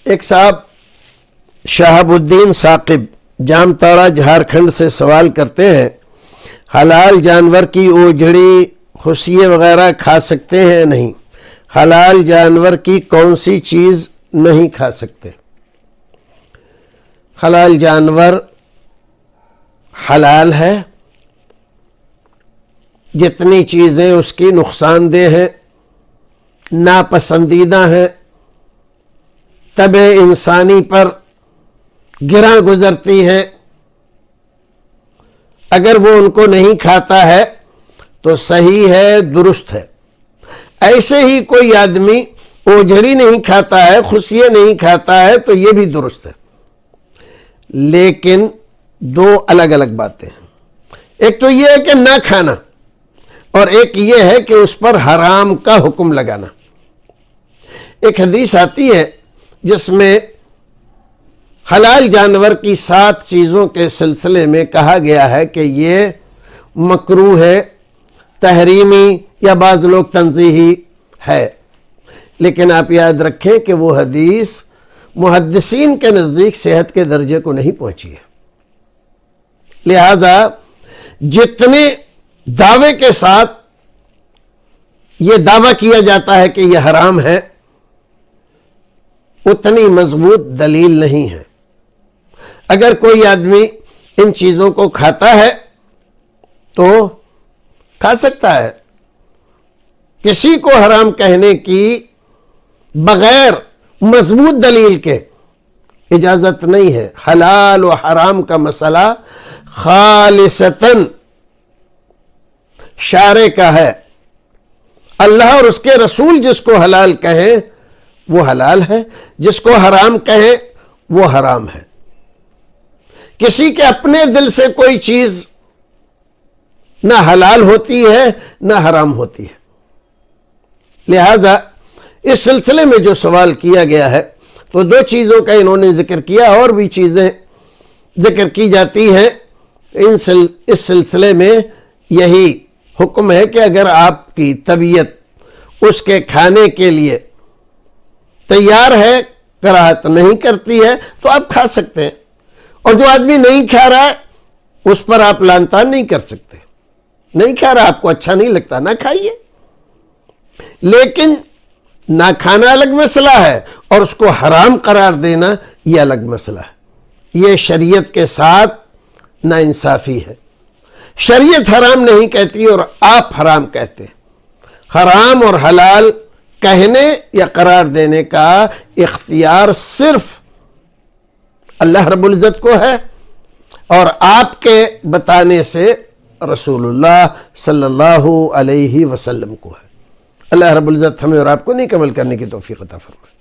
ایک صاحب شہاب الدین ثاقب جامتاڑا جھارکھنڈ سے سوال کرتے ہیں، حلال جانور کی اوجڑی خصیے وغیرہ کھا سکتے ہیں؟ نہیں، حلال جانور کی کون سی چیز نہیں کھا سکتے؟ حلال جانور حلال ہے، جتنی چیزیں اس کی نقصان دہ ہیں، ناپسندیدہ ہیں، طبع انسانی پر گراں گزرتی ہیں، اگر وہ ان کو نہیں کھاتا ہے تو صحیح ہے، درست ہے۔ ایسے ہی کوئی آدمی اوجھڑی نہیں کھاتا ہے، خصیے نہیں کھاتا ہے تو یہ بھی درست ہے، لیکن دو الگ الگ باتیں ہیں۔ ایک تو یہ ہے کہ نہ کھانا، اور ایک یہ ہے کہ اس پر حرام کا حکم لگانا۔ ایک حدیث آتی ہے جس میں حلال جانور کی 7 چیزوں کے سلسلے میں کہا گیا ہے کہ یہ مکروہ ہے، تحریمی یا بعض لوگ تنزیہی ہے، لیکن آپ یاد رکھیں کہ وہ حدیث محدثین کے نزدیک صحت کے درجے کو نہیں پہنچی ہے، لہذا جتنے دعوے کے ساتھ یہ دعویٰ کیا جاتا ہے کہ یہ حرام ہے، اتنی مضبوط دلیل نہیں ہے۔ اگر کوئی آدمی ان چیزوں کو کھاتا ہے تو کھا سکتا ہے، کسی کو حرام کہنے کی بغیر مضبوط دلیل کے اجازت نہیں ہے۔ حلال و حرام کا مسئلہ خالصتاً شارع کا ہے، اللہ اور اس کے رسول جس کو حلال کہیں وہ حلال ہے، جس کو حرام کہیں وہ حرام ہے۔ کسی کے اپنے دل سے کوئی چیز نہ حلال ہوتی ہے نہ حرام ہوتی ہے، لہذا اس سلسلے میں جو سوال کیا گیا ہے تو 2 چیزوں کا انہوں نے ذکر کیا، اور بھی چیزیں ذکر کی جاتی ہیں۔ اس سلسلے میں یہی حکم ہے کہ اگر آپ کی طبیعت اس کے کھانے کے لیے تیار ہے، کراہت نہیں کرتی ہے تو آپ کھا سکتے ہیں، اور جو آدمی نہیں کھا رہا ہے اس پر آپ لعن طعن نہیں کر سکتے۔ نہیں کھا رہا، آپ کو اچھا نہیں لگتا، نہ کھائیے، لیکن نہ کھانا الگ مسئلہ ہے اور اس کو حرام قرار دینا یہ الگ مسئلہ ہے۔ یہ شریعت کے ساتھ ناانصافی ہے۔ شریعت حرام نہیں کہتی اور آپ حرام کہتے ہیں۔ حرام اور حلال کہنے یا قرار دینے کا اختیار صرف اللہ رب العزت کو ہے، اور آپ کے بتانے سے رسول اللہ صلی اللہ علیہ وسلم کو ہے۔ اللہ رب العزت ہمیں اور آپ کو نیک عمل کرنے کی توفیق عطا فرمائے۔